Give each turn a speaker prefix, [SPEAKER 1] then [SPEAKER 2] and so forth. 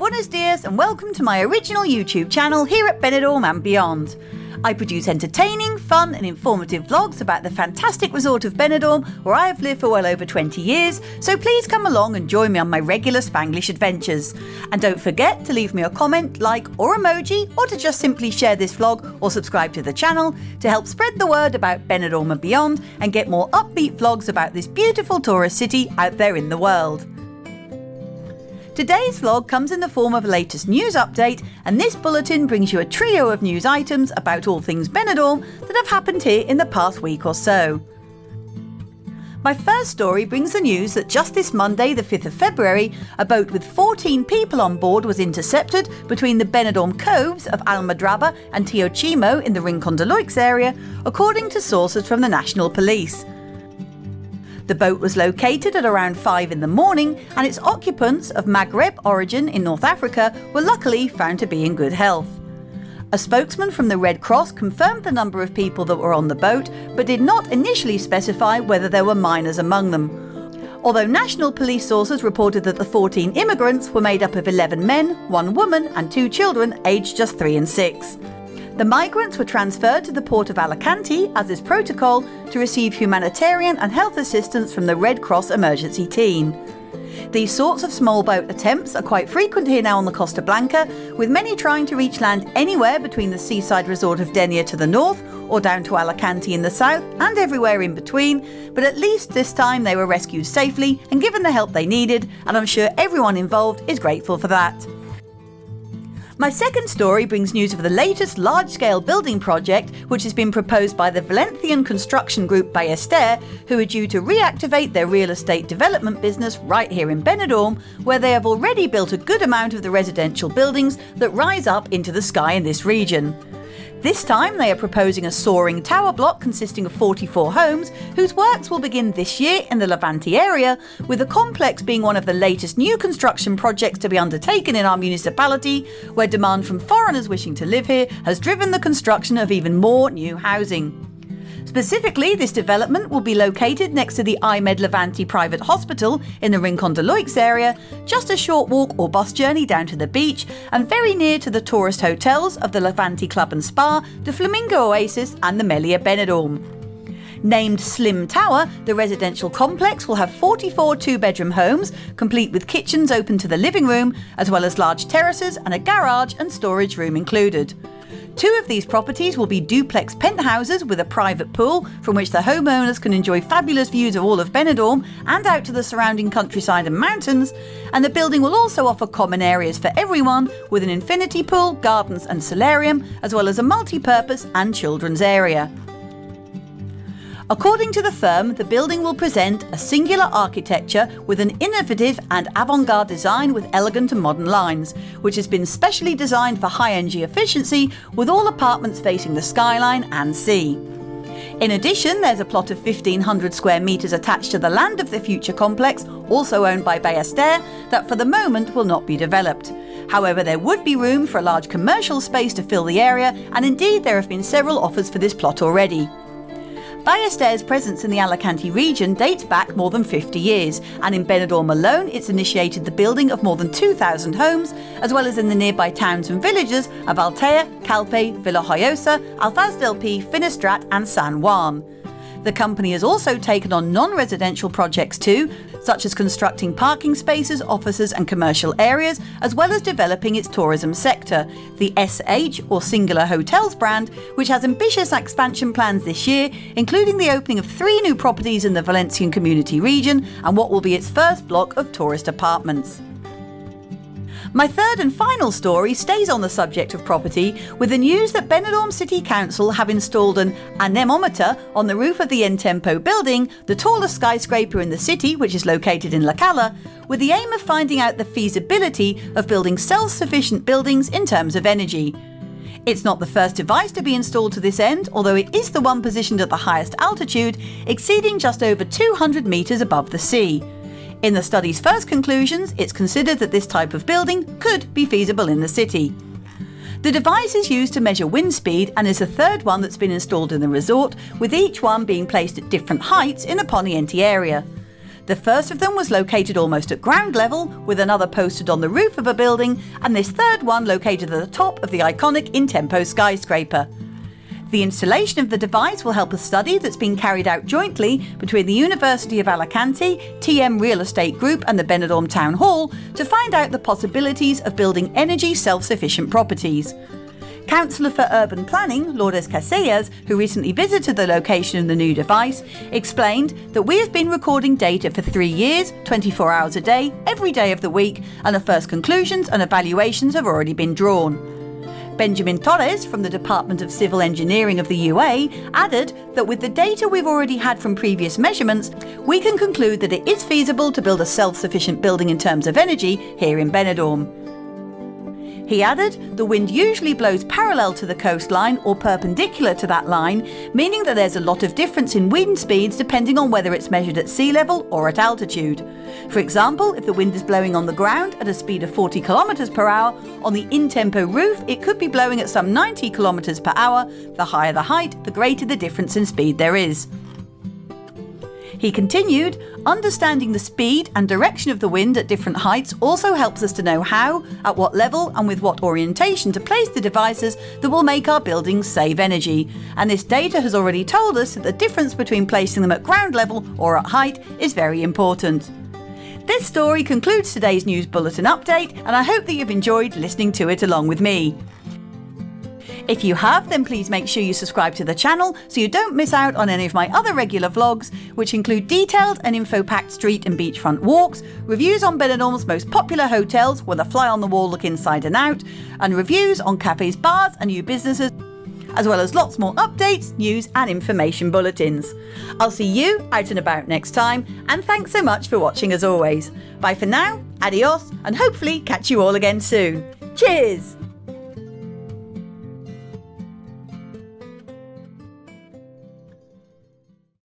[SPEAKER 1] buenos dias and welcome to my original YouTube channel here at Benidorm and beyond. I produce entertaining, fun and informative vlogs about the fantastic resort of Benidorm where I have lived for well over 20 years, so please come along and join me on my regular Spanglish adventures. And don't forget to leave me a comment, like or emoji, or to just simply share this vlog or subscribe to the channel to help spread the word about Benidorm and beyond and get more upbeat vlogs about this beautiful tourist city out there in the world. Today's vlog comes in the form of a latest news update, and this bulletin brings you a trio of news items about all things Benidorm that have happened here in the past week or so. My first story brings the news that just this Monday, the 5th of February, a boat with 14 people on board was intercepted between the Benidorm coves of Almadraba and Teocheimo in the Rincon de Leix area, according to sources from the National Police. The boat was located at around 5 in the morning, and its occupants of Maghreb origin in North Africa were luckily found to be in good health. A spokesman from the Red Cross confirmed the number of people that were on the boat, but did not initially specify whether there were minors among them. Although national police sources reported that the 14 immigrants were made up of 11 men, 1 woman and 2 children aged just 3 and 6. The migrants were transferred to the port of Alicante, as is protocol, to receive humanitarian and health assistance from the Red Cross emergency team. These sorts of small boat attempts are quite frequent here now on the Costa Blanca, with many trying to reach land anywhere between the seaside resort of Denia to the north or down to Alicante in the south and everywhere in between, but at least this time they were rescued safely and given the help they needed, and I'm sure everyone involved is grateful for that. My second story brings news of the latest large-scale building project which has been proposed by the Valencian construction group Ballester, who are due to reactivate their real estate development business right here in Benidorm, where they have already built a good amount of the residential buildings that rise up into the sky in this region. This time they are proposing a soaring tower block consisting of 44 homes, whose works will begin this year in the Levante area, with the complex being one of the latest new construction projects to be undertaken in our municipality, where demand from foreigners wishing to live here has driven the construction of even more new housing. Specifically, this development will be located next to the IMED Levante private hospital in the Rincon de Leix area, just a short walk or bus journey down to the beach, and very near to the tourist hotels of the Levante Club and Spa, the Flamingo Oasis and the Melia Benidorm. Named Slim Tower, the residential complex will have 44 two-bedroom homes, complete with kitchens open to the living room, as well as large terraces and a garage and storage room included. 2 of these properties will be duplex penthouses with a private pool from which the homeowners can enjoy fabulous views of all of Benidorm and out to the surrounding countryside and mountains, and the building will also offer common areas for everyone with an infinity pool, gardens and solarium, as well as a multi-purpose and children's area. According to the firm, the building will present a singular architecture with an innovative and avant-garde design with elegant and modern lines, which has been specially designed for high energy efficiency, with all apartments facing the skyline and sea. In addition, there's a plot of 1,500 square metres attached to the land of the future complex, also owned by Ballester, that for the moment will not be developed. However, there would be room for a large commercial space to fill the area, and indeed there have been several offers for this plot already. Ballester's presence in the Alicante region dates back more than 50 years, and in Benidorm alone it's initiated the building of more than 2,000 homes, as well as in the nearby towns and villages of Altea, Calpe, Villajoyosa, Alfaz del Pi, Finestrat and San Juan. The company has also taken on non-residential projects too, such as constructing parking spaces, offices and commercial areas, as well as developing its tourism sector, the SH or Singular Hotels brand, which has ambitious expansion plans this year, including the opening of 3 new properties in the Valencian community region and what will be its first block of tourist apartments. My third and final story stays on the subject of property, with the news that Benidorm City Council have installed an anemometer on the roof of the Entempo building, the tallest skyscraper in the city, which is located in La Cala, with the aim of finding out the feasibility of building self-sufficient buildings in terms of energy. It's not the first device to be installed to this end, although it is the one positioned at the highest altitude, exceeding just over 200 metres above the sea. In the study's first conclusions, it's considered that this type of building could be feasible in the city. The device is used to measure wind speed and is the third one that's been installed in the resort, with each one being placed at different heights in the Poniente area. The first of them was located almost at ground level, with another posted on the roof of a building, and this third one located at the top of the iconic in-tempo skyscraper. The installation of the device will help a study that's been carried out jointly between the University of Alicante, TM Real Estate Group and the Benidorm Town Hall to find out the possibilities of building energy self-sufficient properties. Councillor for Urban Planning, Lourdes Casellas, who recently visited the location of the new device, explained that we have been recording data for 3 years, 24 hours a day, every day of the week, and the first conclusions and evaluations have already been drawn. Benjamin Torres from the Department of Civil Engineering of the UA added that with the data we've already had from previous measurements, we can conclude that it is feasible to build a self-sufficient building in terms of energy here in Benidorm. He added, the wind usually blows parallel to the coastline or perpendicular to that line, meaning that there's a lot of difference in wind speeds depending on whether it's measured at sea level or at altitude. For example, if the wind is blowing on the ground at a speed of 40 km per hour, on the in-tempo roof it could be blowing at some 90 km per hour. The higher the height, the greater the difference in speed there is. He continued, understanding the speed and direction of the wind at different heights also helps us to know how, at what level and with what orientation to place the devices that will make our buildings save energy. And this data has already told us that the difference between placing them at ground level or at height is very important. This story concludes today's news bulletin update, and I hope that you've enjoyed listening to it along with me. If you have, then please make sure you subscribe to the channel so you don't miss out on any of my other regular vlogs, which include detailed and info-packed street and beachfront walks, reviews on Benidorm's most popular hotels with a fly-on-the-wall look inside and out, and reviews on cafes, bars and new businesses, as well as lots more updates, news and information bulletins. I'll see you out and about next time, and thanks so much for watching as always. Bye for now, adios, and hopefully catch you all again soon. Cheers!